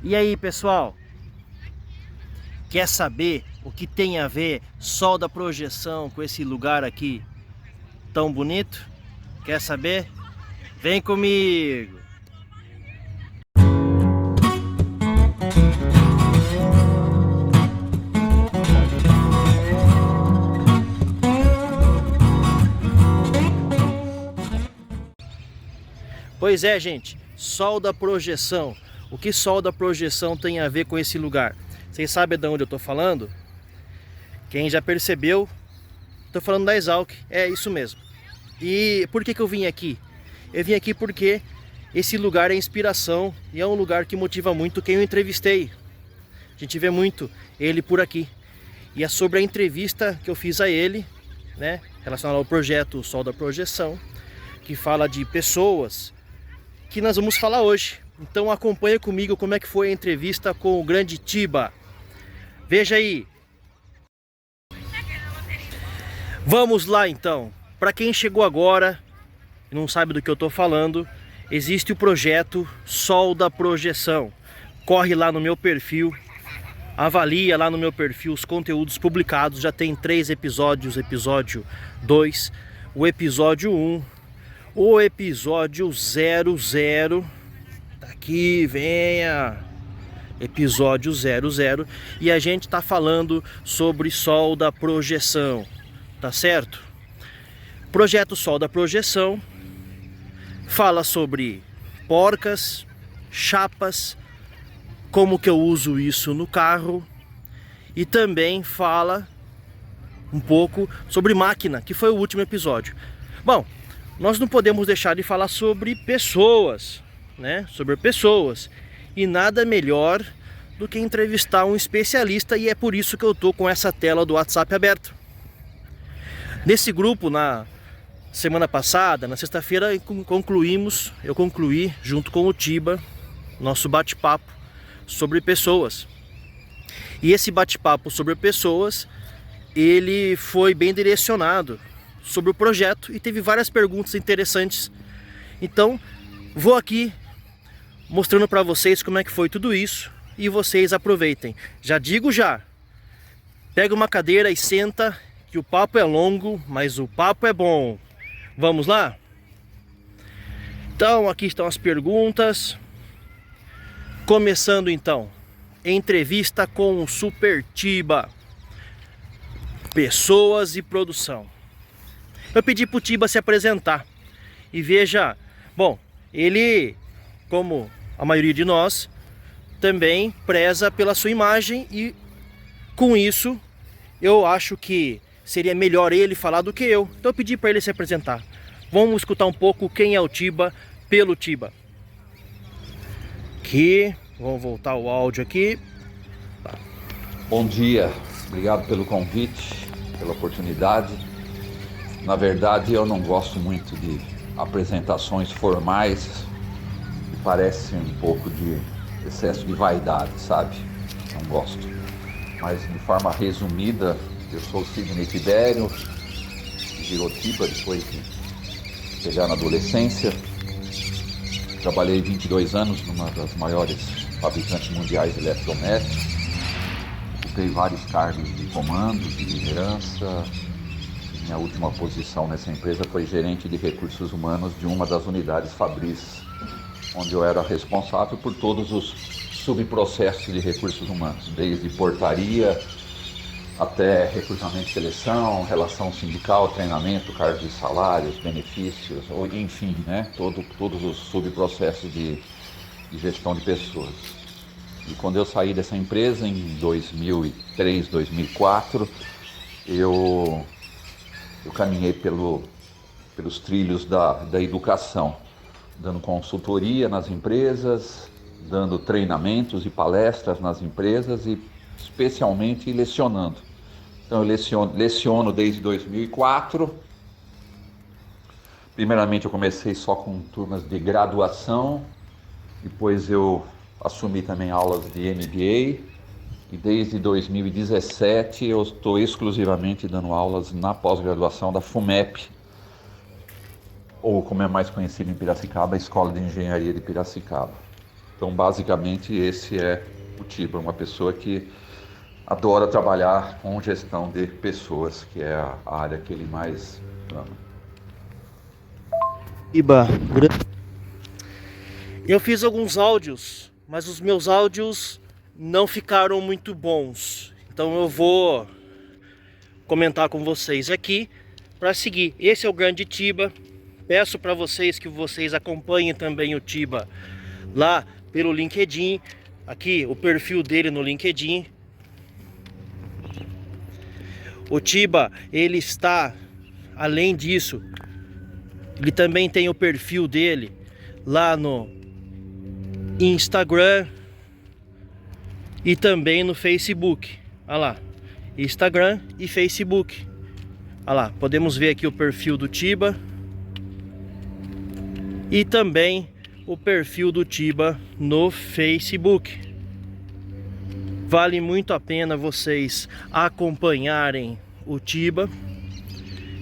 E aí, pessoal? Quer saber o que tem a ver sol da projeção com esse lugar aqui tão bonito? Quer saber? Vem comigo! Pois é, gente, sol da projeção. O que sol da projeção tem a ver com esse lugar? Vocês sabem de onde eu tô falando? Quem já percebeu, tô falando da Exalc, é isso mesmo. E por que eu vim aqui? Eu vim aqui porque esse lugar é inspiração e é um lugar que motiva muito quem eu entrevistei. A gente vê muito ele por aqui. E é sobre a entrevista que eu fiz a ele, né, relacionada ao projeto Sol da Projeção, que fala de pessoas que nós vamos falar hoje. Então acompanha comigo como é que foi a entrevista com o grande Tiba. Veja aí. Vamos lá então. Para quem chegou agora e não sabe do que eu estou falando, existe o projeto Sol da Projeção. Corre lá no meu perfil, avalia lá no meu perfil os conteúdos publicados. Já tem 3 episódios, episódio 2, o episódio 1, o episódio 00, tá aqui, venha, episódio 00, e a gente tá falando sobre Sol da Projeção, tá certo? Projeto Sol da Projeção fala sobre porcas, chapas, como que eu uso isso no carro, e também fala um pouco sobre máquina, que foi o último episódio. Bom, nós não podemos deixar de falar sobre pessoas, né? Sobre pessoas. E nada melhor do que entrevistar um especialista, e é por isso que eu tô com essa tela do WhatsApp aberto. Nesse grupo, na semana passada, na sexta-feira, eu concluí junto com o Tiba nosso bate-papo sobre pessoas. E esse bate-papo sobre pessoas, ele foi bem direcionado sobre o projeto e teve várias perguntas interessantes. Então, vou aqui mostrando para vocês como é que foi tudo isso e vocês aproveitem. Já digo já, pega uma cadeira e senta, que o papo é longo, mas o papo é bom. Vamos lá? Então, aqui estão as perguntas. Começando então, entrevista com o Super Tiba, pessoas e produção. Eu pedi pro Tiba se apresentar. E veja, bom, ele, como a maioria de nós, também preza pela sua imagem, e com isso eu acho que seria melhor ele falar do que eu. Então eu pedi para ele se apresentar. Vamos escutar um pouco quem é o Tiba pelo Tiba. Aqui, vamos voltar o áudio aqui. Bom dia, obrigado pelo convite, pela oportunidade. Na verdade, eu não gosto muito de apresentações formais, que parece um pouco de excesso de vaidade, sabe? Não gosto. Mas de forma resumida, eu sou Sidney Tibério, virou Tiba depois de chegar na adolescência. Trabalhei 22 anos numa das maiores fabricantes mundiais de eletrodomésticos. Ocupei vários cargos de comando, de liderança. Minha última posição nessa empresa foi gerente de recursos humanos de uma das unidades Fabris, onde eu era responsável por todos os subprocessos de recursos humanos, desde portaria até recrutamento e seleção, relação sindical, treinamento, cargos de salários, benefícios, enfim, né? Todos os subprocessos de gestão de pessoas. E quando eu saí dessa empresa em 2003, 2004, eu caminhei pelos trilhos da educação, dando consultoria nas empresas, dando treinamentos e palestras nas empresas e especialmente lecionando. Então eu leciono desde 2004. Primeiramente eu comecei só com turmas de graduação, depois eu assumi também aulas de MBA, e desde 2017 eu estou exclusivamente dando aulas na pós-graduação da FUMEP, ou como é mais conhecido em Piracicaba, a Escola de Engenharia de Piracicaba. Então, basicamente, esse é o Tiba, uma pessoa que adora trabalhar com gestão de pessoas, que é a área que ele mais ama. Tiba, eu fiz alguns áudios, mas os meus áudios não ficaram muito bons. Então eu vou comentar com vocês aqui para seguir. Esse é o grande Tiba. Peço para vocês que vocês acompanhem também o Tiba lá pelo LinkedIn. Aqui o perfil dele no LinkedIn. O Tiba, ele está, além disso, ele também tem o perfil dele lá no Instagram e também no Facebook. Olha lá, Instagram e Facebook. Olha lá, podemos ver aqui o perfil do Tiba e também o perfil do Tiba no Facebook. Vale muito a pena vocês acompanharem o Tiba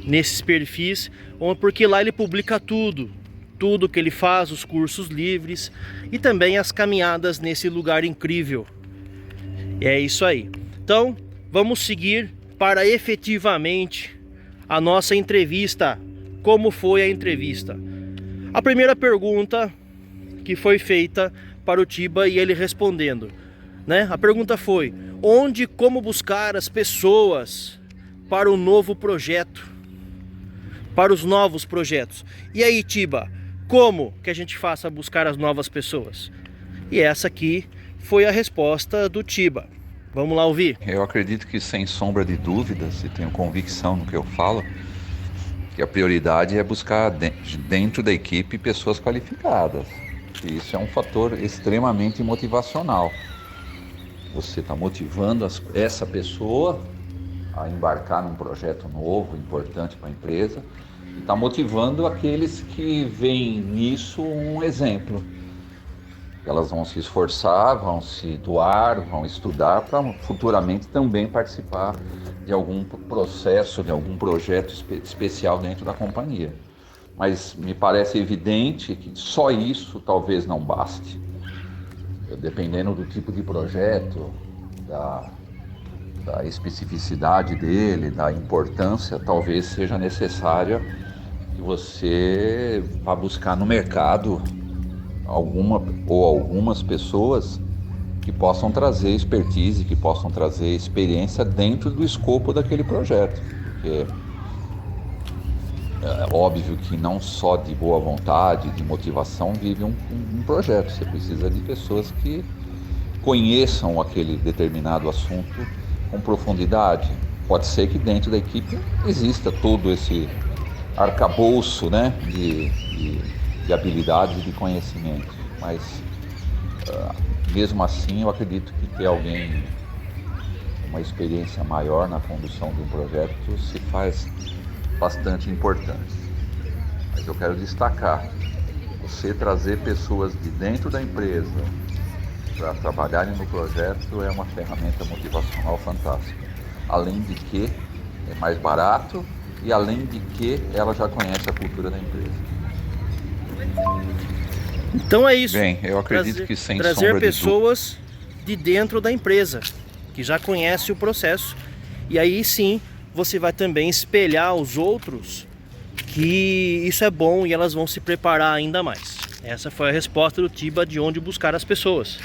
nesses perfis, porque lá ele publica tudo que ele faz, os cursos livres e também as caminhadas nesse lugar incrível. É isso aí. Então, vamos seguir para efetivamente a nossa entrevista. Como foi a entrevista? A primeira pergunta que foi feita para o Tiba e ele respondendo, né? A pergunta foi: onde e como buscar as pessoas para o novo projeto, para os novos projetos? E aí, Tiba, como que a gente faça buscar as novas pessoas? E essa aqui foi a resposta do Tiba. Vamos lá ouvir. Eu acredito que, sem sombra de dúvidas, e tenho convicção no que eu falo, que a prioridade é buscar dentro da equipe pessoas qualificadas. E isso é um fator extremamente motivacional. Você está motivando essa pessoa a embarcar num projeto novo, importante para a empresa, e está motivando aqueles que veem nisso um exemplo. Elas vão se esforçar, vão se doar, vão estudar para futuramente também participar de algum processo, de algum projeto especial dentro da companhia. Mas me parece evidente que só isso talvez não baste. Dependendo do tipo de projeto, da especificidade dele, da importância, talvez seja necessária que você vá buscar no mercado algumas pessoas que possam trazer expertise, que possam trazer experiência dentro do escopo daquele projeto. Porque é óbvio que não só de boa vontade, de motivação vive um projeto. Você precisa de pessoas que conheçam aquele determinado assunto com profundidade. Pode ser que dentro da equipe exista todo esse arcabouço, né, de habilidades e de conhecimento. Mas mesmo assim eu acredito que ter alguém com uma experiência maior na condução de um projeto se faz bastante importante. Mas eu quero destacar, você trazer pessoas de dentro da empresa para trabalharem no projeto é uma ferramenta motivacional fantástica. Além de que é mais barato e além de que ela já conhece a cultura da empresa. Então é isso. Bem, eu acredito que sem trazer sombra pessoas de dentro da empresa que já conhece o processo, e aí sim você vai também espelhar aos outros que isso é bom e elas vão se preparar ainda mais. Essa foi a resposta do Tiba de onde buscar as pessoas.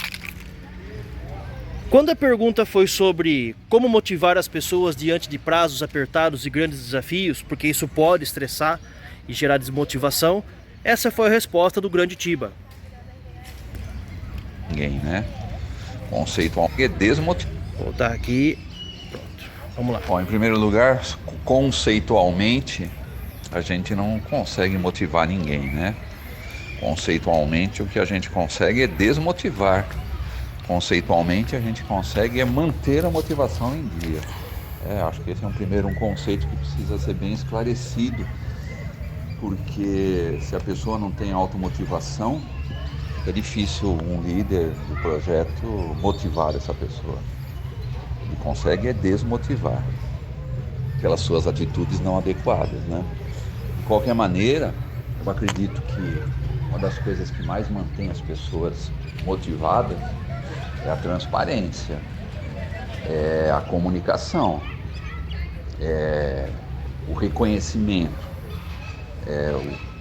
Quando a pergunta foi sobre como motivar as pessoas diante de prazos apertados e grandes desafios, porque isso pode estressar e gerar desmotivação, essa foi a resposta do grande Tiba. Ninguém, né? Conceitual é desmotivado. Vou voltar aqui. Vamos lá. Bom, em primeiro lugar, conceitualmente, a gente não consegue motivar ninguém, né? Conceitualmente, o que a gente consegue é desmotivar. Conceitualmente, a gente consegue é manter a motivação em dia. Acho que esse é um conceito que precisa ser bem esclarecido, porque se a pessoa não tem automotivação, é difícil um líder do projeto motivar essa pessoa. Ele consegue é desmotivar pelas suas atitudes não adequadas, né? De qualquer maneira, eu acredito que uma das coisas que mais mantém as pessoas motivadas é a transparência, é a comunicação, é o reconhecimento, é o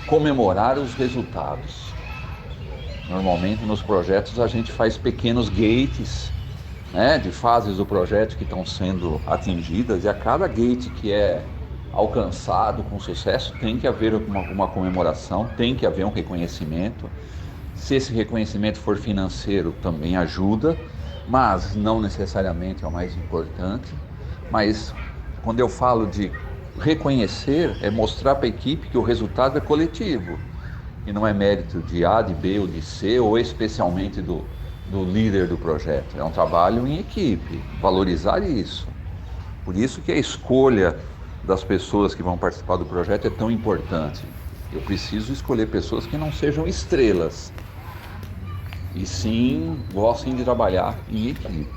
comemorar os resultados. Normalmente nos projetos a gente faz pequenos gates, né, de fases do projeto que estão sendo atingidas, e a cada gate que é alcançado com sucesso tem que haver uma comemoração, tem que haver um reconhecimento. Se esse reconhecimento for financeiro também ajuda, mas não necessariamente é o mais importante. Mas quando eu falo de reconhecer, é mostrar para a equipe que o resultado é coletivo, e não é mérito de A, de B ou de C, ou especialmente do líder do projeto. É um trabalho em equipe, valorizar isso. Por isso que a escolha das pessoas que vão participar do projeto é tão importante. Eu preciso escolher pessoas que não sejam estrelas, e sim gostem de trabalhar em equipe.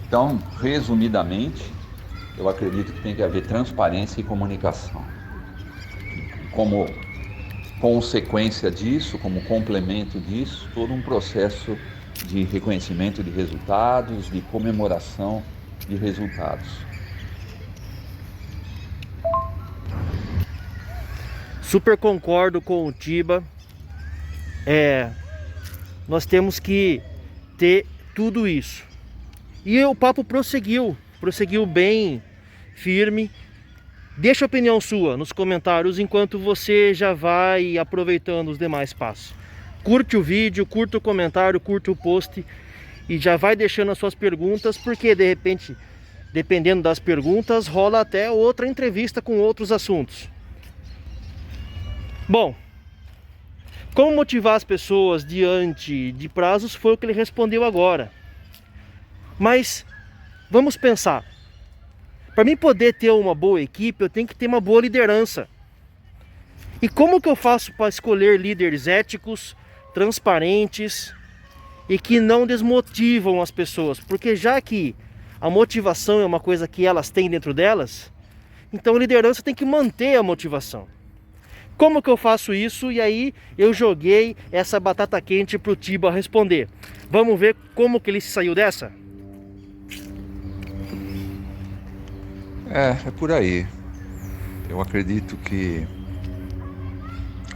Então, resumidamente, eu acredito que tem que haver transparência e comunicação. Como consequência disso, como complemento disso, todo um processo de reconhecimento de resultados, de comemoração de resultados. Super concordo com o Tiba. Nós temos que ter tudo isso. E o papo prosseguiu bem firme. Deixa a opinião sua nos comentários enquanto você já vai aproveitando os demais passos. Curte o vídeo, curta o comentário, curta o post e já vai deixando as suas perguntas, porque de repente, dependendo das perguntas, rola até outra entrevista com outros assuntos. Bom, como motivar as pessoas diante de prazos foi o que ele respondeu agora. Mas vamos pensar. Para mim poder ter uma boa equipe, eu tenho que ter uma boa liderança. E como que eu faço para escolher líderes éticos, transparentes e que não desmotivam as pessoas? Porque já que a motivação é uma coisa que elas têm dentro delas, então a liderança tem que manter a motivação. Como que eu faço isso? E aí eu joguei essa batata quente para o Tiba responder. Vamos ver como que ele saiu dessa? É por aí. Eu acredito que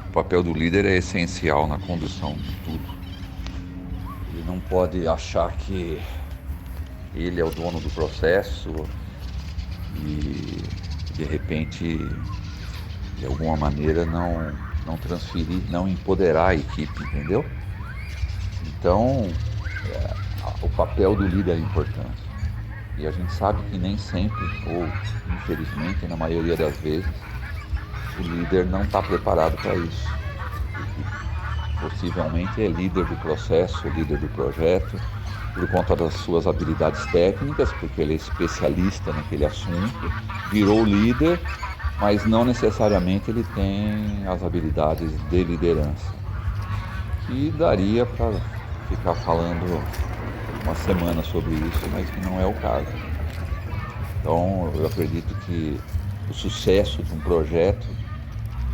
o papel do líder é essencial na condução de tudo. Ele não pode achar que ele é o dono do processo e de repente, de alguma maneira, não transferir, não empoderar a equipe, entendeu? Então, o papel do líder é importante. E a gente sabe que nem sempre, ou infelizmente, na maioria das vezes, o líder não está preparado para isso. Possivelmente é líder do processo, líder do projeto, por conta das suas habilidades técnicas, porque ele é especialista naquele assunto, virou líder, mas não necessariamente ele tem as habilidades de liderança. Que daria para ficar falando uma semana sobre isso, mas que não é o caso. Então, eu acredito que o sucesso de um projeto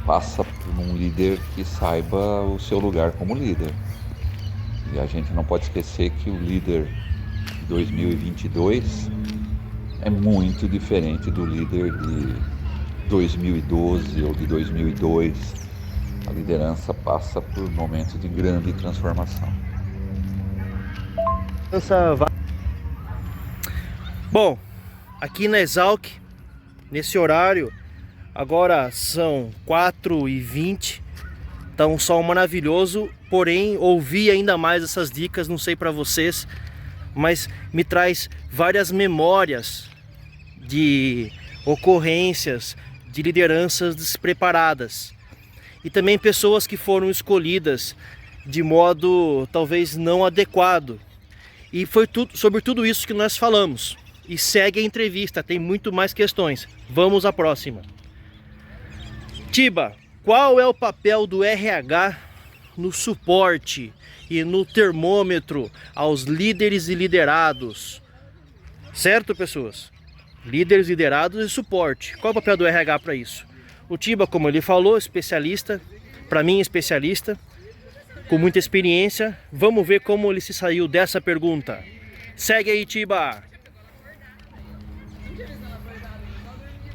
passa por um líder que saiba o seu lugar como líder. E a gente não pode esquecer que o líder de 2022 é muito diferente do líder de 2012 ou de 2002. A liderança passa por momentos de grande transformação. Bom, aqui na Exalc, nesse horário, agora são 4h20, tá um sol maravilhoso, porém ouvi ainda mais essas dicas, não sei para vocês, mas me traz várias memórias de ocorrências, de lideranças despreparadas e também pessoas que foram escolhidas de modo talvez não adequado. E foi sobre tudo isso que nós falamos. E segue a entrevista, tem muito mais questões. Vamos à próxima. Tiba, qual é o papel do RH no suporte e no termômetro aos líderes e liderados? Certo, pessoas? Líderes, liderados e suporte. Qual é o papel do RH para isso? O Tiba, como ele falou, especialista, para mim especialista, com muita experiência. Vamos ver como ele se saiu dessa pergunta. Segue aí, Tiba!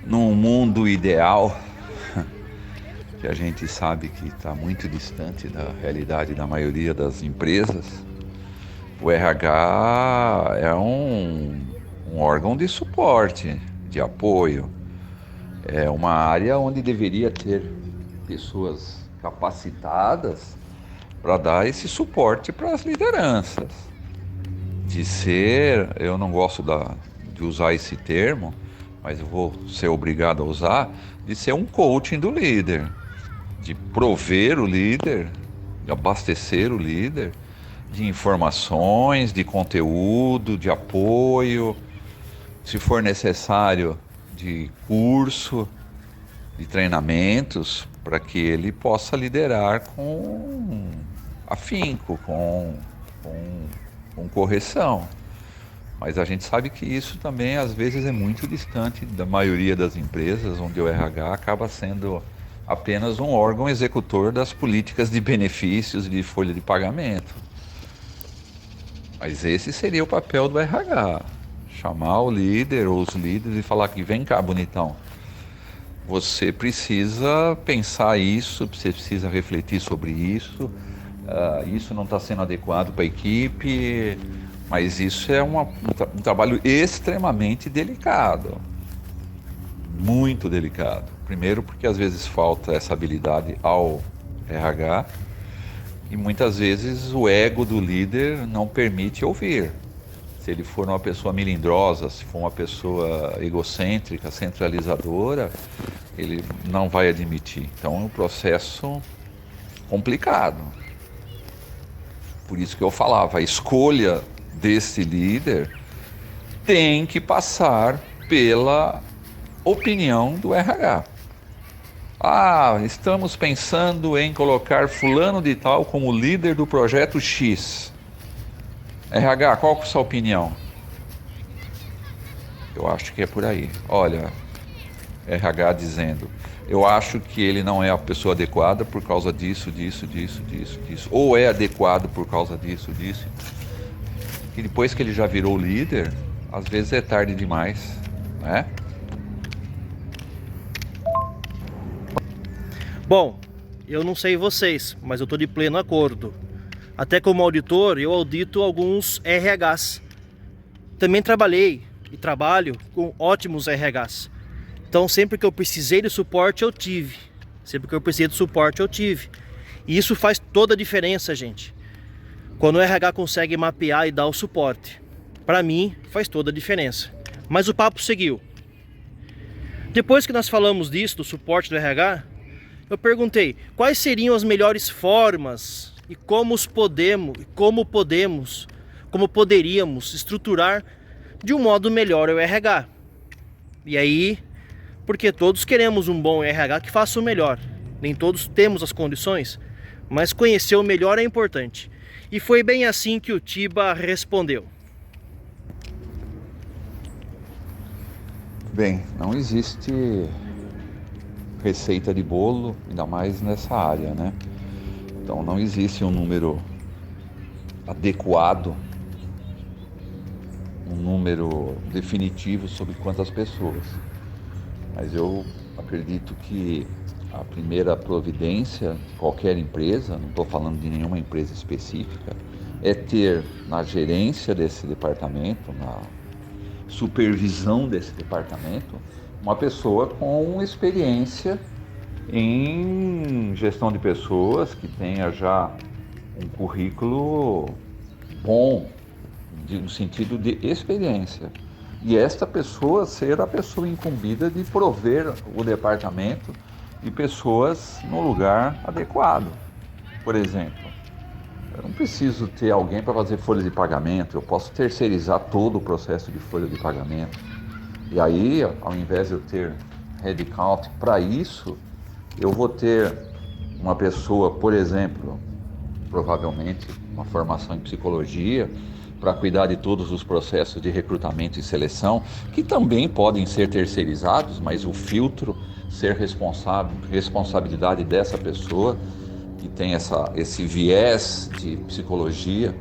Num mundo ideal, que a gente sabe que está muito distante da realidade da maioria das empresas, o RH é um órgão de suporte, de apoio. É uma área onde deveria ter pessoas capacitadas para dar esse suporte para as lideranças. De ser, eu não gosto de usar esse termo, mas eu vou ser obrigado a usar, de ser um coaching do líder, de prover o líder, de abastecer o líder de informações, de conteúdo, de apoio, se for necessário, de curso, de treinamentos, para que ele possa liderar com afinco, com correção. Mas a gente sabe que isso também às vezes é muito distante da maioria das empresas, onde o RH acaba sendo apenas um órgão executor das políticas de benefícios e de folha de pagamento. Mas esse seria o papel do RH, chamar o líder ou os líderes e falar que vem cá, bonitão, você precisa pensar isso, você precisa refletir sobre isso, isso não está sendo adequado para a equipe, mas isso é um trabalho extremamente delicado, muito delicado. Primeiro porque às vezes falta essa habilidade ao RH e muitas vezes o ego do líder não permite ouvir. Se ele for uma pessoa melindrosa, se for uma pessoa egocêntrica, centralizadora, ele não vai admitir. Então é um processo complicado. Por isso que eu falava, a escolha desse líder tem que passar pela opinião do RH. Estamos pensando em colocar fulano de tal como líder do projeto X. RH, qual é a sua opinião? Eu acho que é por aí. Olha, RH dizendo, eu acho que ele não é a pessoa adequada por causa disso. Ou é adequado por causa disso. E depois que ele já virou líder, às vezes é tarde demais, né? Bom, eu não sei vocês, mas eu estou de pleno acordo. Até como auditor, eu audito alguns RHs. Também trabalhei e trabalho com ótimos RHs. Então sempre que eu precisei de suporte, eu tive. E isso faz toda a diferença, gente. Quando o RH consegue mapear e dar o suporte. Para mim, faz toda a diferença. Mas o papo seguiu. Depois que nós falamos disso, do suporte do RH, eu perguntei quais seriam as melhores formas e como poderíamos estruturar de um modo melhor o RH. E aí, porque todos queremos um bom RH que faça o melhor. Nem todos temos as condições, mas conhecer o melhor é importante. E foi bem assim que o Tiba respondeu. Bem, não existe receita de bolo, ainda mais nessa área, né? Então não existe um número adequado, um número definitivo sobre quantas pessoas. Mas eu acredito que a primeira providência de qualquer empresa, não estou falando de nenhuma empresa específica, é ter na gerência desse departamento, na supervisão desse departamento, uma pessoa com experiência em gestão de pessoas, que tenha já um currículo bom, no sentido de experiência. E esta pessoa ser a pessoa incumbida de prover o departamento de pessoas no lugar adequado. Por exemplo, eu não preciso ter alguém para fazer folha de pagamento, eu posso terceirizar todo o processo de folha de pagamento. E aí, ao invés de eu ter headcount para isso, eu vou ter uma pessoa, por exemplo, provavelmente uma formação em psicologia, para cuidar de todos os processos de recrutamento e seleção, que também podem ser terceirizados, mas o filtro ser responsabilidade dessa pessoa. que tem esse viés de psicologia,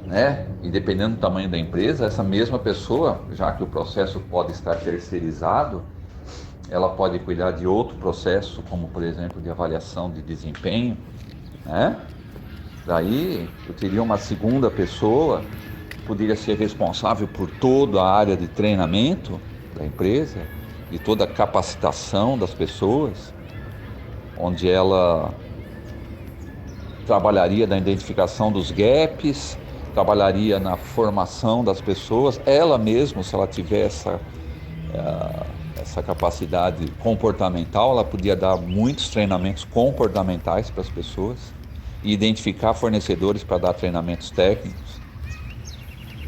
né? E dependendo do tamanho da empresa, essa mesma pessoa, já que o processo pode estar terceirizado, ela pode cuidar de outro processo, como por exemplo de avaliação de desempenho, né? Daí eu teria uma segunda pessoa que poderia ser responsável por toda a área de treinamento da empresa, de toda a capacitação das pessoas, onde ela trabalharia na identificação dos gaps, trabalharia na formação das pessoas, ela mesma, se ela tiver essa capacidade comportamental, ela podia dar muitos treinamentos comportamentais para as pessoas e identificar fornecedores para dar treinamentos técnicos.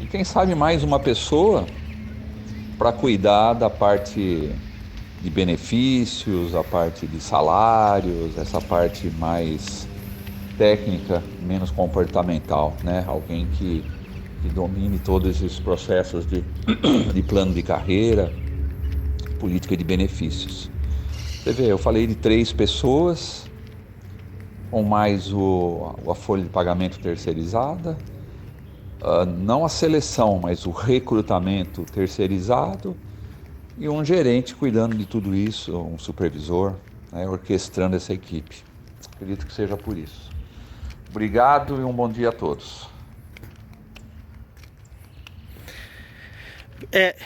E quem sabe mais uma pessoa para cuidar da parte de benefícios, a parte de salários, essa parte mais técnica, menos comportamental, né? Alguém que domine todos esses processos de plano de carreira, política de benefícios. Você vê, eu falei de 3 pessoas, com mais a folha de pagamento terceirizada, não a seleção, mas o recrutamento terceirizado, e um gerente cuidando de tudo isso, um supervisor, né, orquestrando essa equipe. Acredito que seja por isso. Obrigado e um bom dia a todos.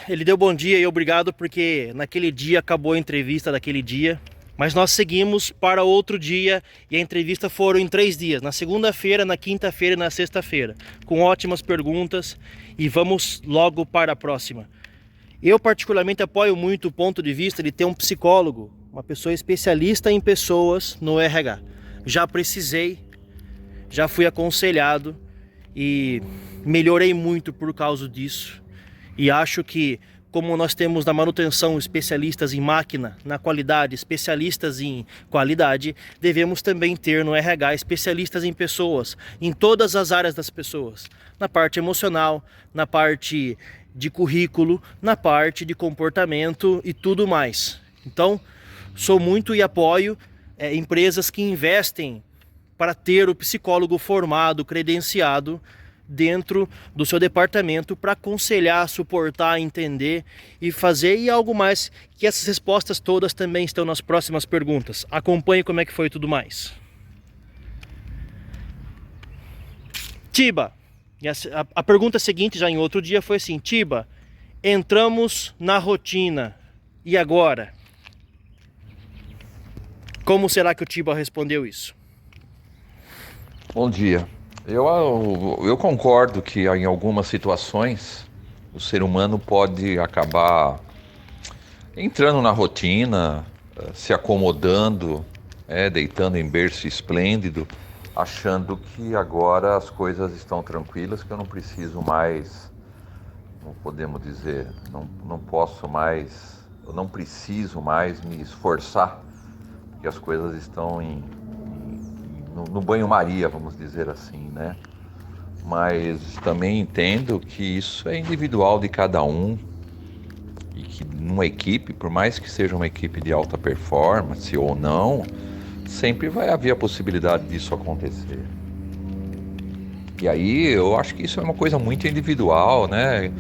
Ele deu bom dia e obrigado porque naquele dia acabou a entrevista daquele dia, mas nós seguimos para outro dia e a entrevista foram em 3 dias, na segunda-feira, na quinta-feira e na sexta-feira, com ótimas perguntas, e vamos logo para a próxima. Eu particularmente apoio muito o ponto de vista de ter um psicólogo, uma pessoa especialista em pessoas no RH. Já precisei, já fui aconselhado e melhorei muito por causa disso. E acho que, como nós temos na manutenção especialistas em máquina, na qualidade, especialistas em qualidade, devemos também ter no RH especialistas em pessoas, em todas as áreas das pessoas. Na parte emocional, na parte de currículo, na parte de comportamento e tudo mais. Então, sou muito e apoio empresas que investem para ter o psicólogo formado, credenciado, dentro do seu departamento para aconselhar, suportar, entender e fazer, e algo mais, que essas respostas todas também estão nas próximas perguntas. Acompanhe como é que foi tudo mais. Tiba, a pergunta seguinte já em outro dia foi assim: Tiba, entramos na rotina, e agora? Como será que o Tiba respondeu isso? Bom dia. Eu concordo que em algumas situações o ser humano pode acabar entrando na rotina, se acomodando, deitando em berço esplêndido, achando que agora as coisas estão tranquilas, que eu não preciso mais, não podemos dizer, não posso mais, eu não preciso mais me esforçar, porque as coisas estão no banho-maria, vamos dizer assim, né? Mas também entendo que isso é individual de cada um e que numa equipe, por mais que seja uma equipe de alta performance ou não, sempre vai haver a possibilidade disso acontecer. E aí eu acho que isso é uma coisa muito individual, né?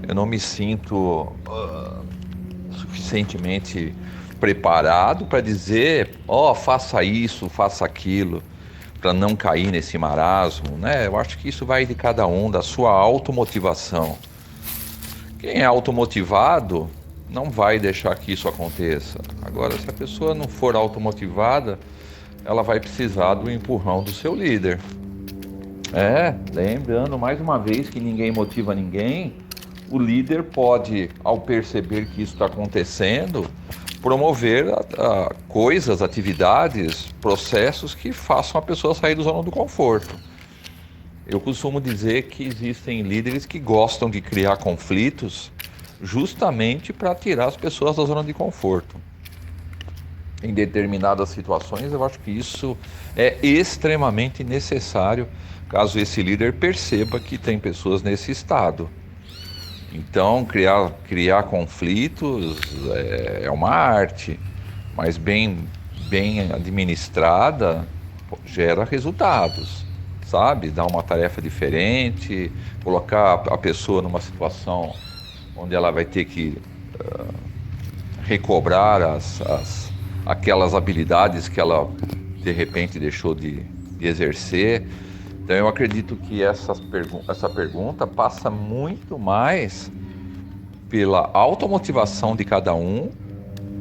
Eu não me sinto suficientemente preparado para dizer, faça isso, faça aquilo, para não cair nesse marasmo, né? Eu acho que isso vai de cada um, da sua automotivação. Quem é automotivado não vai deixar que isso aconteça. Agora, se a pessoa não for automotivada, ela vai precisar do empurrão do seu líder. Lembrando mais uma vez que ninguém motiva ninguém, o líder pode, ao perceber que isso está acontecendo, promover coisas, atividades, processos que façam a pessoa sair da zona do conforto. Eu costumo dizer que existem líderes que gostam de criar conflitos justamente para tirar as pessoas da zona de conforto. Em determinadas situações, eu acho que isso é extremamente necessário, caso esse líder perceba que tem pessoas nesse estado. Então, criar conflitos é uma arte, mas bem administrada, gera resultados, sabe? Dar uma tarefa diferente, colocar a pessoa numa situação onde ela vai ter que recobrar aquelas habilidades que ela de repente deixou de exercer. Então eu acredito que essa pergunta passa muito mais pela automotivação de cada um,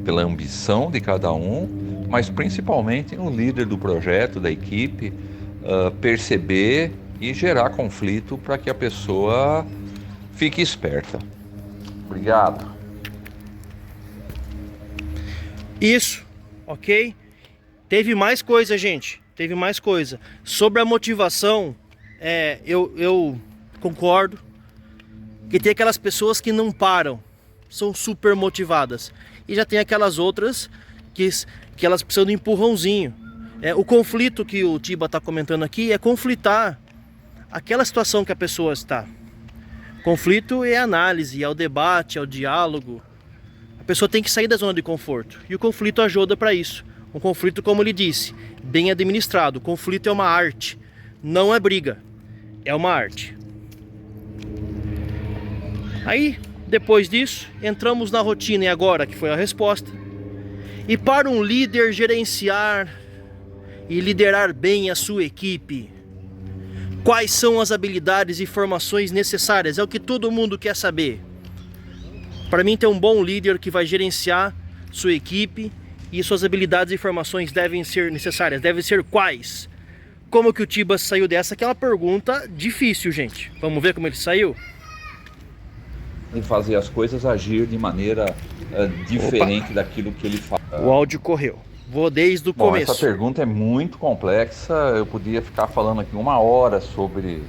pela ambição de cada um, mas principalmente no líder do projeto, da equipe, perceber e gerar conflito para que a pessoa fique esperta. Obrigado. Isso, ok? Teve mais coisa, gente. Teve mais coisa. Sobre a motivação, eu concordo que tem aquelas pessoas que não param, são super motivadas. E já tem aquelas outras que elas precisam de um empurrãozinho. O conflito que o Tiba está comentando aqui é conflitar aquela situação que a pessoa está. Conflito é análise, é o debate, é o diálogo. A pessoa tem que sair da zona de conforto. E o conflito ajuda para isso. Um conflito, como ele disse, bem administrado. O conflito é uma arte, não é briga, é uma arte. Aí, depois disso, entramos na rotina e agora, que foi a resposta. E para um líder gerenciar e liderar bem a sua equipe, quais são as habilidades e formações necessárias? É o que todo mundo quer saber. Para mim, ter um bom líder que vai gerenciar sua equipe e suas habilidades e formações devem ser necessárias. Devem ser quais? Como que o Tiba saiu dessa? Que é uma pergunta difícil, gente. Vamos ver como ele saiu? Em fazer as coisas agir de maneira diferente daquilo que ele faz. O áudio correu. Vou desde o começo. Essa pergunta é muito complexa. Eu podia ficar falando aqui 1 hora sobre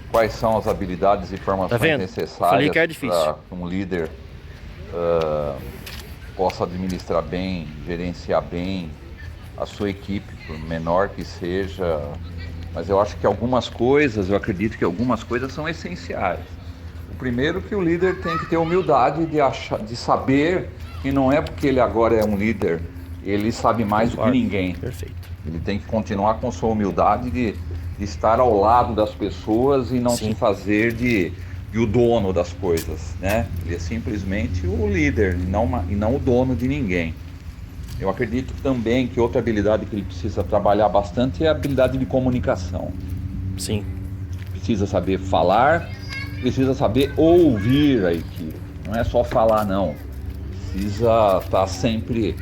quais são as habilidades e formações necessárias para que um líder possa administrar bem, gerenciar bem a sua equipe, por menor que seja. Mas eu acho que eu acredito que algumas coisas são essenciais. O primeiro, que o líder tem que ter humildade de saber que não é porque ele agora é um líder, ele sabe mais do que ninguém. Perfeito. Ele tem que continuar com sua humildade de estar ao lado das pessoas e não se fazer de o dono das coisas, né? Ele é simplesmente o líder e não o dono de ninguém. Eu acredito também que outra habilidade que ele precisa trabalhar bastante é a habilidade de comunicação. Sim. Precisa saber falar, precisa saber ouvir a equipe. Não é só falar, não. Precisa estar sempre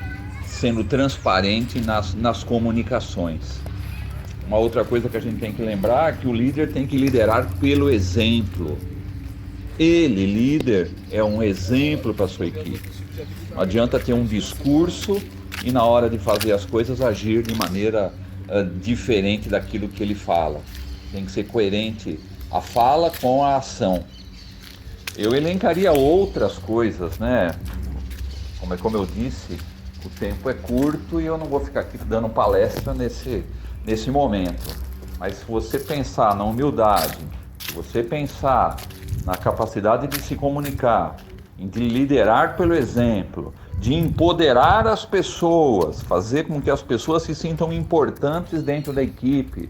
sendo transparente nas comunicações. Uma outra coisa que a gente tem que lembrar é que o líder tem que liderar pelo exemplo. Ele, líder, é um exemplo para a sua equipe. Não adianta ter um discurso e na hora de fazer as coisas agir de maneira diferente daquilo que ele fala. Tem que ser coerente a fala com a ação. Eu elencaria outras coisas, né? Como eu disse, o tempo é curto e eu não vou ficar aqui dando palestra nesse momento. Mas se você pensar na humildade, se você pensar na capacidade de se comunicar, de liderar pelo exemplo, de empoderar as pessoas, fazer com que as pessoas se sintam importantes dentro da equipe.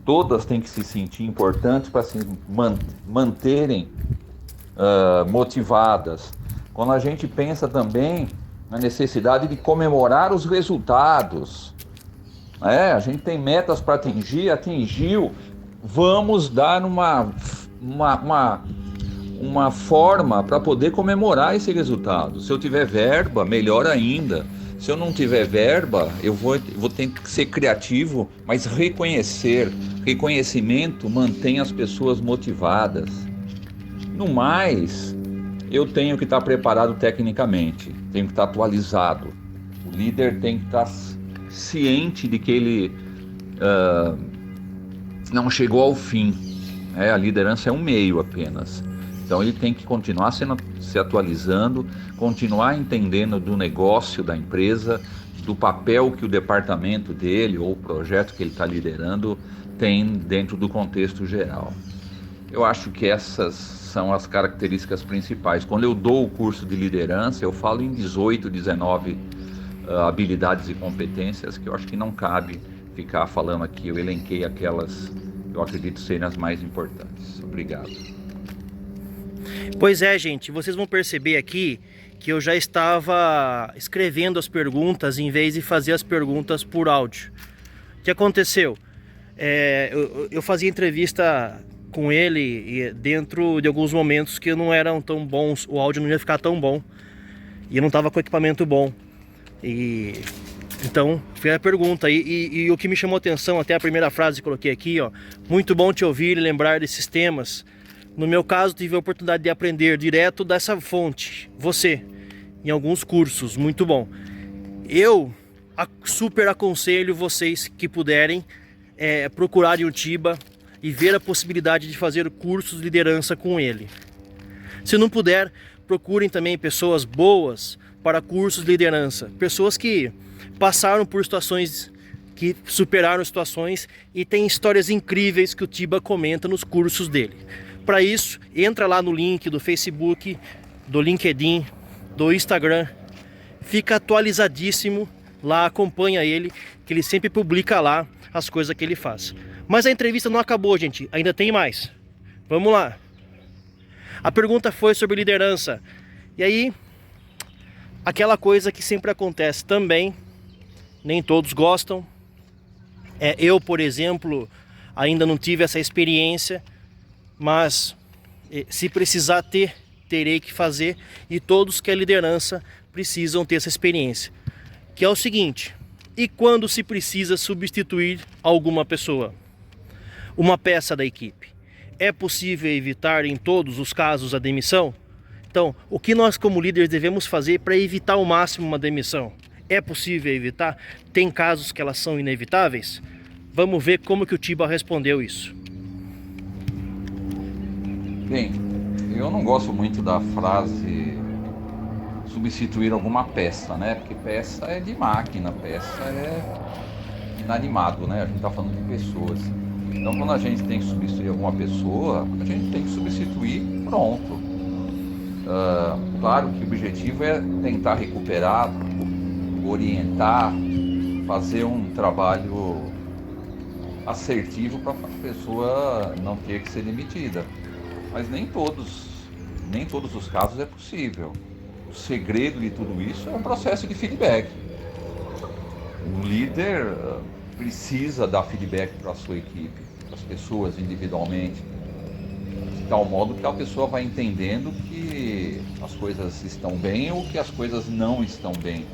Todas têm que se sentir importantes para se manterem motivadas. Quando a gente pensa também na necessidade de comemorar os resultados, a gente tem metas para atingiu, vamos dar uma forma para poder comemorar esse resultado. Se eu tiver verba, melhor ainda. Se eu não tiver verba, eu vou ter que ser criativo, mas reconhecimento mantém as pessoas motivadas. No mais, eu tenho que estar preparado tecnicamente, tenho que estar atualizado. O líder tem que estar ciente de que ele não chegou ao fim. A liderança é um meio apenas. Então ele tem que continuar se atualizando, continuar entendendo do negócio da empresa, do papel que o departamento dele ou o projeto que ele está liderando tem dentro do contexto geral. Eu acho que essas são as características principais. Quando eu dou o curso de liderança, eu falo em 18, 19 habilidades e competências que eu acho que não cabe ficar falando aqui. Eu elenquei aquelas que eu acredito serem as mais importantes. Obrigado. Pois é, gente, vocês vão perceber aqui que eu já estava escrevendo as perguntas em vez de fazer as perguntas por áudio. O que aconteceu? Eu fazia entrevista com ele dentro de alguns momentos que não eram tão bons, o áudio não ia ficar tão bom e eu não estava com equipamento bom. Então, foi a pergunta. E o que me chamou a atenção, até a primeira frase que coloquei aqui, ó, muito bom te ouvir e lembrar desses temas. No meu caso, tive a oportunidade de aprender direto dessa fonte, você, em alguns cursos, muito bom. Eu super aconselho vocês que puderem procurarem o Tiba e ver a possibilidade de fazer cursos de liderança com ele. Se não puder, procurem também pessoas boas para cursos de liderança, pessoas que passaram por situações, que superaram situações e têm histórias incríveis que o Tiba comenta nos cursos dele. Para isso, entra lá no link do Facebook, do LinkedIn, do Instagram, fica atualizadíssimo lá, acompanha ele, que ele sempre publica lá as coisas que ele faz. Mas a entrevista não acabou, gente, ainda tem mais. Vamos lá. A pergunta foi sobre liderança. E aí, aquela coisa que sempre acontece também, nem todos gostam. Eu, por exemplo, ainda não tive essa experiência, mas se precisar terei que fazer, e todos que é liderança precisam ter essa experiência. Que é o seguinte: e quando se precisa substituir alguma pessoa? Uma peça da equipe. É possível evitar em todos os casos a demissão? Então, o que nós como líderes devemos fazer para evitar ao máximo uma demissão? É possível evitar? Tem casos que elas são inevitáveis? Vamos ver como que o Tiba respondeu isso. Bem, eu não gosto muito da frase substituir alguma peça, né? Porque peça é de máquina, peça é inanimado, né? A gente está falando de pessoas. Então, quando a gente tem que substituir alguma pessoa, a gente tem que substituir, pronto. Claro que o objetivo é tentar recuperar, orientar, fazer um trabalho assertivo para a pessoa não ter que ser demitida. Mas nem todos os casos é possível. O segredo de tudo isso é um processo de feedback. O líder precisa dar feedback para a sua equipe, para as pessoas individualmente, de tal modo que a pessoa vai entendendo que as coisas estão bem ou que as coisas não estão bem.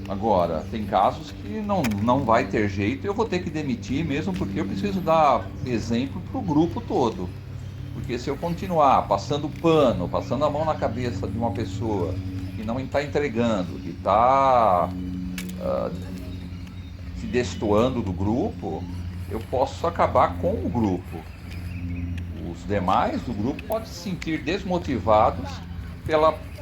Agora, tem casos que não vai ter jeito e eu vou ter que demitir mesmo, porque eu preciso dar exemplo para o grupo todo. Porque se eu continuar passando pano, passando a mão na cabeça de uma pessoa que não está entregando, que está se destoando do grupo, eu posso acabar com o grupo. Os demais do grupo podem se sentir desmotivados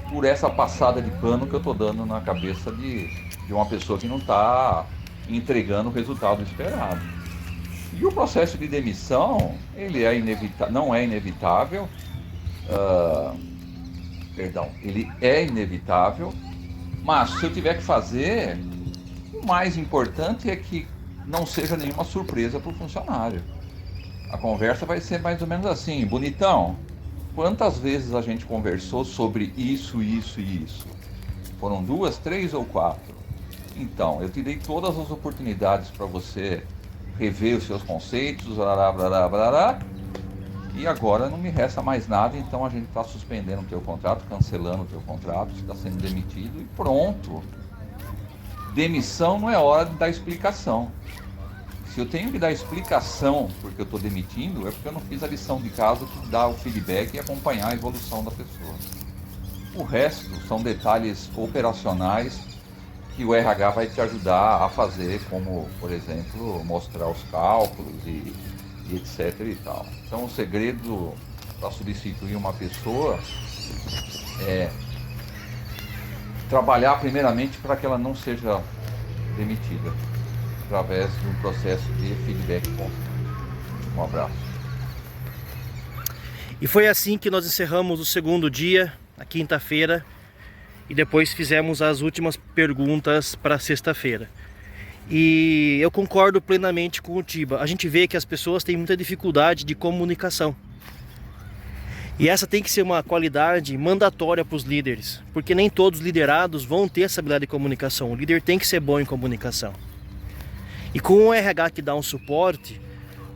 por essa passada de pano que eu estou dando na cabeça de uma pessoa que não está entregando o resultado esperado. E o processo de demissão, ele não é inevitável, ele é inevitável, mas se eu tiver que fazer, o mais importante é que não seja nenhuma surpresa para o funcionário. A conversa vai ser mais ou menos assim: bonitão, quantas vezes a gente conversou sobre isso, isso e isso? Foram 2, 3 ou 4? Então, eu te dei todas as oportunidades para você rever os seus conceitos, e agora não me resta mais nada, então a gente está suspendendo o teu contrato, cancelando o teu contrato, você está sendo demitido e pronto. Demissão não é hora de dar explicação. Se eu tenho que dar explicação porque eu estou demitindo, é porque eu não fiz a lição de casa que dá o feedback e acompanhar a evolução da pessoa. O resto são detalhes operacionais que o RH vai te ajudar a fazer, como, por exemplo, mostrar os cálculos e etc e tal. Então, o segredo para substituir uma pessoa é trabalhar primeiramente para que ela não seja demitida, através de um processo de feedback constante. Um abraço. E foi assim que nós encerramos o segundo dia, na quinta-feira, e depois fizemos as últimas perguntas para sexta-feira. E eu concordo plenamente com o Tiba. A gente vê que as pessoas têm muita dificuldade de comunicação. E essa tem que ser uma qualidade mandatória para os líderes, porque nem todos os liderados vão ter essa habilidade de comunicação. O líder tem que ser bom em comunicação. E com o RH que dá um suporte,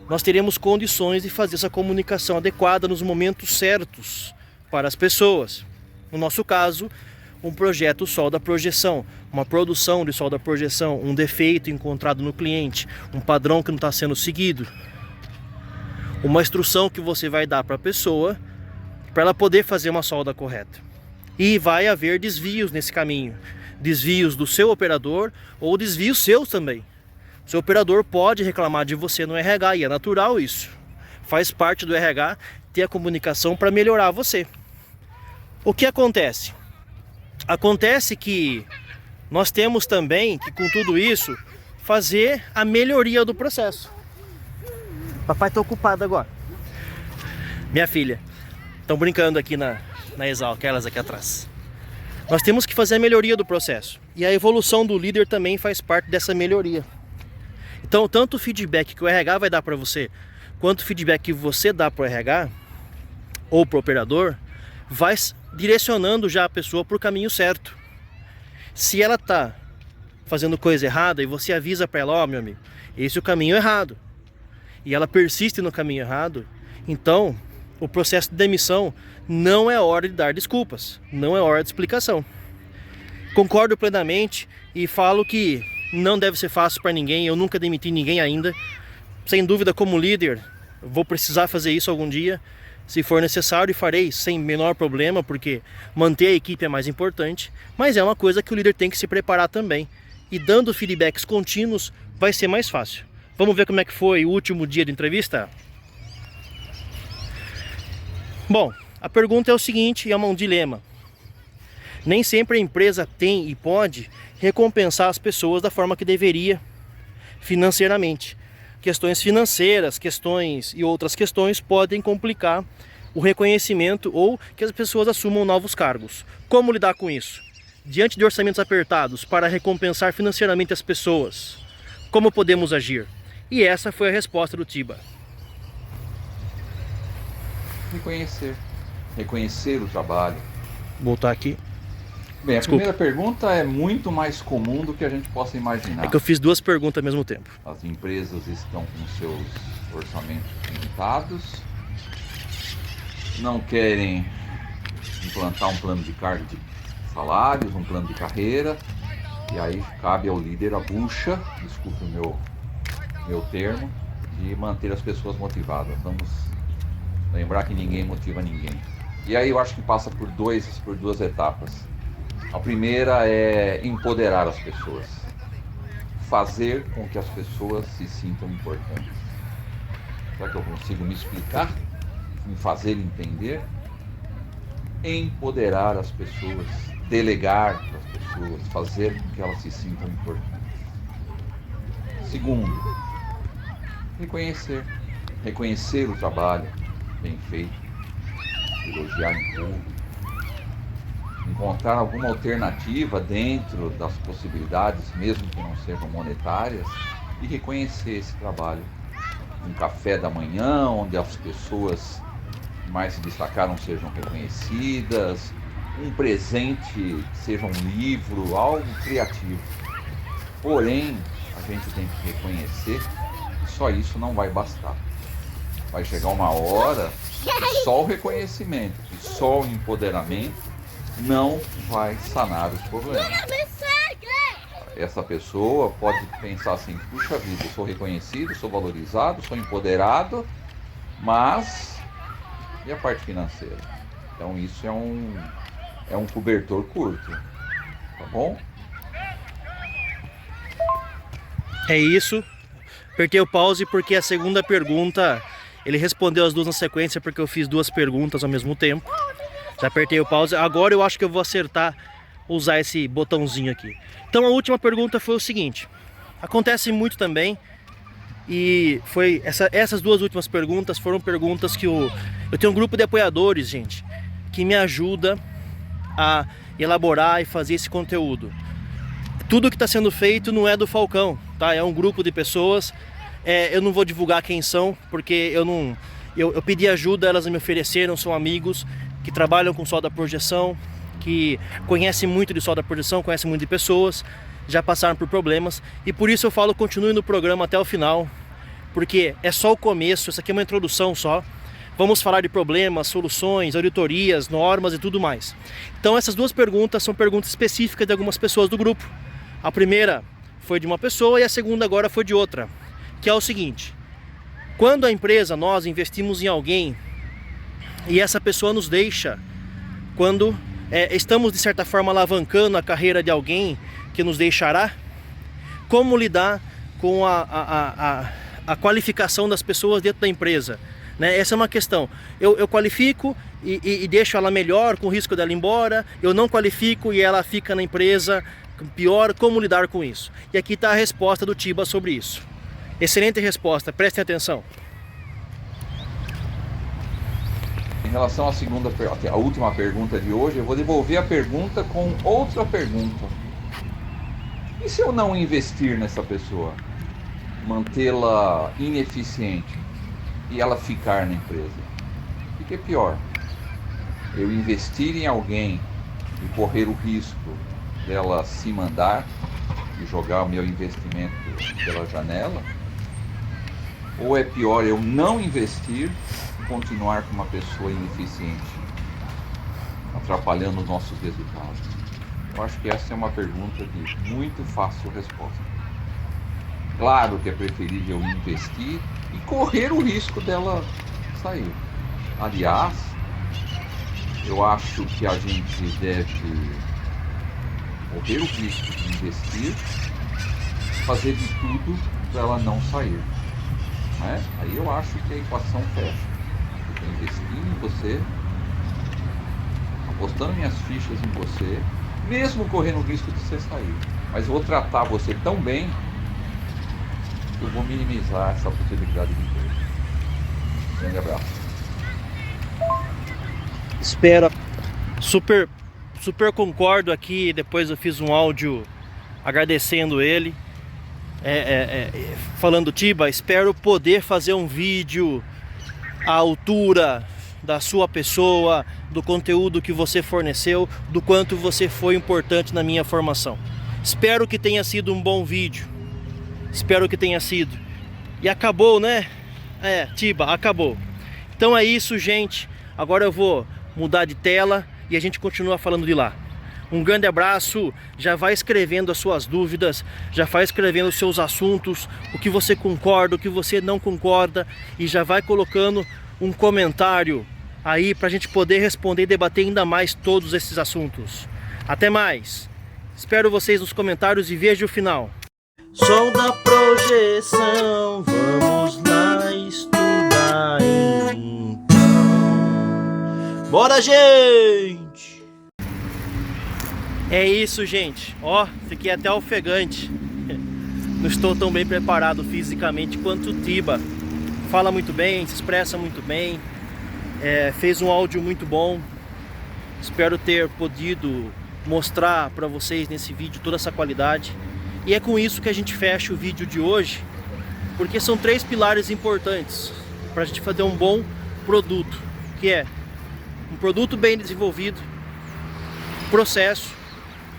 nós teremos condições de fazer essa comunicação adequada nos momentos certos para as pessoas. No nosso caso, um projeto Sol da Projeção, uma produção de Sol da Projeção, um defeito encontrado no cliente, um padrão que não está sendo seguido, uma instrução que você vai dar para a pessoa para ela poder fazer uma solda correta. E vai haver desvios nesse caminho, desvios do seu operador ou desvios seus também. O seu operador pode reclamar de você no RH e é natural isso. Faz parte do RH ter a comunicação para melhorar você. O que acontece? Acontece que nós temos também que, com tudo isso, fazer a melhoria do processo. Papai está ocupado agora. Minha filha, estão brincando aqui na Exal, aquelas aqui atrás. Nós temos que fazer a melhoria do processo. E a evolução do líder também faz parte dessa melhoria. Então, tanto o feedback que o RH vai dar para você, quanto o feedback que você dá para o RH ou para o operador, vai direcionando já a pessoa para o caminho certo. Se ela está fazendo coisa errada e você avisa para ela, ó, meu amigo, esse é o caminho errado, e ela persiste no caminho errado, então o processo de demissão não é hora de dar desculpas, não é hora de explicação. Concordo plenamente e falo que não deve ser fácil para ninguém, eu nunca demiti ninguém ainda. Sem dúvida, como líder, vou precisar fazer isso algum dia. Se for necessário, farei sem menor problema, porque manter a equipe é mais importante. Mas é uma coisa que o líder tem que se preparar também. E dando feedbacks contínuos vai ser mais fácil. Vamos ver como é que foi o último dia de entrevista? Bom, a pergunta é o seguinte, é um dilema. Nem sempre a empresa tem e pode recompensar as pessoas da forma que deveria financeiramente. Questões financeiras, questões e outras questões podem complicar o reconhecimento ou que as pessoas assumam novos cargos. Como lidar com isso? Diante de orçamentos apertados para recompensar financeiramente as pessoas, como podemos agir? E essa foi a resposta do Tiba. Reconhecer o trabalho. Vou voltar aqui. Bem, a Desculpa. primeira pergunta é muito mais comum do que a gente possa imaginar. É que eu fiz duas perguntas ao mesmo tempo. As empresas estão com seus orçamentos limitados, não querem implantar um plano de carga de salários, um plano de carreira, e aí cabe ao líder a bucha, desculpe o meu termo, de manter as pessoas motivadas. Vamos lembrar que ninguém motiva ninguém. E aí eu acho que passa por duas etapas. A primeira é empoderar as pessoas, fazer com que as pessoas se sintam importantes. Será que eu consigo me explicar? Me fazer entender? Empoderar as pessoas, delegar para as pessoas, fazer com que elas se sintam importantes. Segundo, reconhecer o trabalho bem feito, elogiar em público, encontrar alguma alternativa dentro das possibilidades, mesmo que não sejam monetárias, e reconhecer esse trabalho. Um café da manhã, onde as pessoas que mais se destacaram sejam reconhecidas, um presente, seja um livro, algo criativo. Porém, a gente tem que reconhecer que só isso não vai bastar. Vai chegar uma hora que só o reconhecimento, que só o empoderamento não vai sanar os problemas. Essa pessoa pode pensar assim, puxa vida, eu sou reconhecido, sou valorizado, sou empoderado, mas e a parte financeira? Então isso é um cobertor curto, tá bom? É isso. Apertei o pause porque a segunda pergunta, ele respondeu as duas na sequência porque eu fiz duas perguntas ao mesmo tempo. Já apertei o pause, agora eu acho que eu vou acertar usar esse botãozinho aqui. Então a última pergunta foi o seguinte, acontece muito também, e foi essas duas últimas perguntas foram perguntas que eu tenho um grupo de apoiadores, gente, que me ajuda a elaborar e fazer esse conteúdo. Tudo que está sendo feito não é do Falcão, tá? É um grupo de pessoas. Eu não vou divulgar quem são, porque eu pedi ajuda, elas me ofereceram, são amigos que trabalham com solda projeção, que conhecem muito de solda projeção, conhecem muito de pessoas, já passaram por problemas, e por isso eu falo, continue no programa até o final, porque é só o começo, isso aqui é uma introdução só. Vamos falar de problemas, soluções, auditorias, normas e tudo mais. Então essas duas perguntas são perguntas específicas de algumas pessoas do grupo. A primeira foi de uma pessoa e a segunda agora foi de outra, que é o seguinte: quando a empresa, nós investimos em alguém e essa pessoa nos deixa, quando estamos de certa forma alavancando a carreira de alguém que nos deixará, como lidar com a qualificação das pessoas dentro da empresa? Né? Essa é uma questão. Eu qualifico e deixo ela melhor com o risco dela ir embora, eu não qualifico e ela fica na empresa pior, como lidar com isso? E aqui está a resposta do Tiba sobre isso. Excelente resposta, prestem atenção. Em relação à última pergunta de hoje, eu vou devolver a pergunta com outra pergunta. E se eu não investir nessa pessoa? Mantê-la ineficiente e ela ficar na empresa? O que é pior? Eu investir em alguém e correr o risco dela se mandar e jogar o meu investimento pela janela? Ou é pior eu não investir e continuar com uma pessoa ineficiente, atrapalhando os nossos resultados? Eu acho que essa é uma pergunta de muito fácil resposta. Claro que é preferível investir e correr o risco dela sair. Aliás, eu acho que a gente deve correr o risco de investir, fazer de tudo para ela não sair. Né? Aí eu acho que a equação fecha. Eu estou investindo em você, apostando minhas fichas em você, mesmo correndo o risco de você sair. Mas eu vou tratar você tão bem que eu vou minimizar essa possibilidade de perda. Grande abraço. Espera. Super concordo aqui. Depois eu fiz um áudio agradecendo ele. Falando, Tiba, espero poder fazer um vídeo à altura da sua pessoa, do conteúdo que você forneceu, do quanto você foi importante na minha formação. Espero que tenha sido um bom vídeo. Espero que tenha sido. E acabou, né? Tiba, acabou. Então é isso, gente. Agora eu vou mudar de tela e a gente continua falando de lá. Um grande abraço, já vai escrevendo as suas dúvidas, já vai escrevendo os seus assuntos, o que você concorda, o que você não concorda, e já vai colocando um comentário aí para a gente poder responder e debater ainda mais todos esses assuntos. Até mais, espero vocês nos comentários e veja o final. Sol da projeção, vamos lá estudar então. Bora, gente! É isso, gente. Ó, fiquei até ofegante. Não estou tão bem preparado fisicamente quanto o Tiba. Fala muito bem, se expressa muito bem. Fez um áudio muito bom. Espero ter podido mostrar para vocês nesse vídeo toda essa qualidade. E é com isso que a gente fecha o vídeo de hoje, porque são 3 pilares importantes para a gente fazer um bom produto, que é um produto bem desenvolvido, processo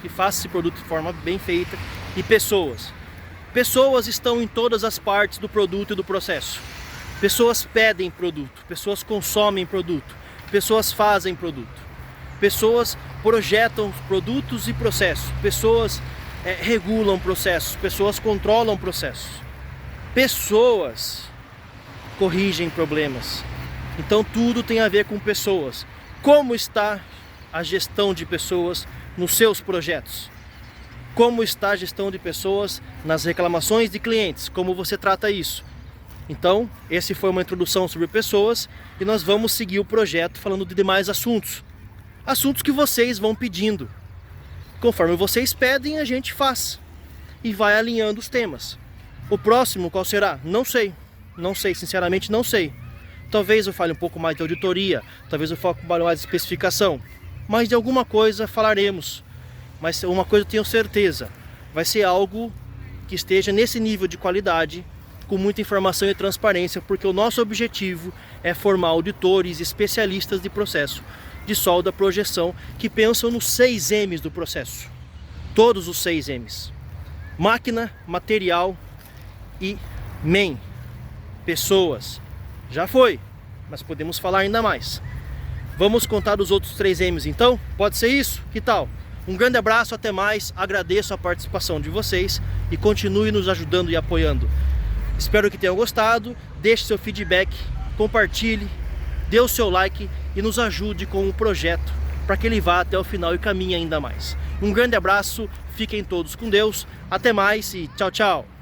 que faça esse produto de forma bem feita, e pessoas. Pessoas estão em todas as partes do produto e do processo. Pessoas pedem produto, pessoas consomem produto, pessoas fazem produto, pessoas projetam produtos e processos, pessoas regulam processos, pessoas controlam processos, pessoas corrigem problemas. Então tudo tem a ver com pessoas. Como está a gestão de pessoas nos seus projetos? Como está a gestão de pessoas nas reclamações de clientes? Como você trata isso? Então, esse foi uma introdução sobre pessoas e nós vamos seguir o projeto falando de demais assuntos. Assuntos que vocês vão pedindo. Conforme vocês pedem, a gente faz e vai alinhando os temas. O próximo qual será? Não sei. Não sei, sinceramente não sei. Talvez eu fale um pouco mais de auditoria, talvez eu fale um pouco mais de especificação. Mas de alguma coisa falaremos. Mas uma coisa eu tenho certeza, vai ser algo que esteja nesse nível de qualidade, com muita informação e transparência, porque o nosso objetivo é formar auditores, especialistas de processo de solda, projeção, que pensam nos 6 M's do processo. Todos os 6 M's. Máquina, material e MEM. Pessoas. Já foi, mas podemos falar ainda mais. Vamos contar os outros 3 M's então? Pode ser isso? Que tal? Um grande abraço, até mais. Agradeço a participação de vocês e continue nos ajudando e apoiando. Espero que tenham gostado. Deixe seu feedback, compartilhe, dê o seu like e nos ajude com o projeto para que ele vá até o final e caminhe ainda mais. Um grande abraço, fiquem todos com Deus, até mais e tchau, tchau!